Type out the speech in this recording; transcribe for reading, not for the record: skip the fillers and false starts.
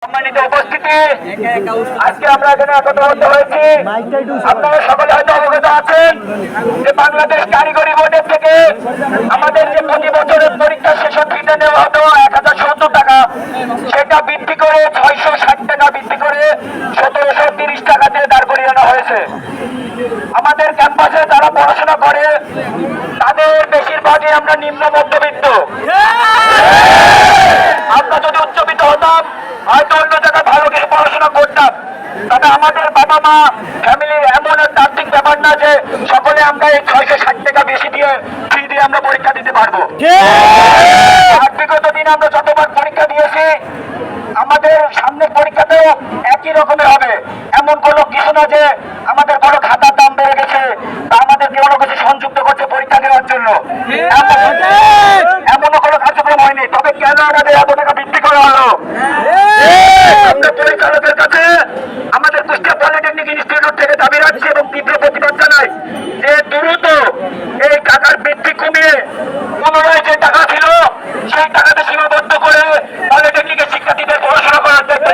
সম্মানিত উপস্থিতি, আজকে আমরা এখানে একত্রিত হয়েছি। আপনারা সকলে হয়তো অবগত আছেন যে বাংলাদেশ কারিগরি বোর্ডের থেকে আমাদের যে প্রতি বছরের পরীক্ষা শেষের ফিতে নেওয়া হতো 1070 টাকা, সেটা বৃদ্ধি করে 660 টাকা বৃদ্ধি করে 1730 টাকাতে দাঁড় করিয়ে আনা হয়েছে। আমাদের ক্যাম্পাসে যারা পড়াশোনা করে তাদের বেশিরভাগই আমরা নিম্ন মধ্যবিত্ত। আমরা যদি উচ্চবিত্ত হতাম হয়তো অন্য জায়গায় ভালো কিছু পড়াশোনা করতাম, তবে আমাদের বাবা মা ফ্যামিলির এমন একটা আর্থিক ব্যাপার না যে সকলে আমরা এই 660 টাকা বেশি দিয়ে ফি দিয়ে আমরা পরীক্ষা দিতে পারবো। আর বিগত দিনে আমরা যতবার পরীক্ষা দিয়েছি আমাদের সামনের পরীক্ষাতেও একই রকমের হবে, এমন কোনো কিছু না যে আমাদের কোনো খাতার দাম বেড়ে গেছে বা আমাদের কোনো কিছু সংযুক্ত করছে পরীক্ষা দেওয়ার জন্য, এমনও কোনো কার্যক্রম হয়নি। তবে কেন আমাদের এত টাকা বৃদ্ধি করা হলো? পরিচালকের কাছে আমাদের কুষ্টিয়া পলিটেকনিক ইনস্টিটিউট থেকে দাবি রাখছে এবং তীব্র প্রতিবাদ জানাই যে দ্রুত এই টাকার বৃদ্ধি কমিয়ে পুনরায় যে টাকা ছিল সেই টাকাতে সীমাবদ্ধ করে পলিটেকনিকের শিক্ষার্থীদের পড়াশোনা করার দায়িত্ব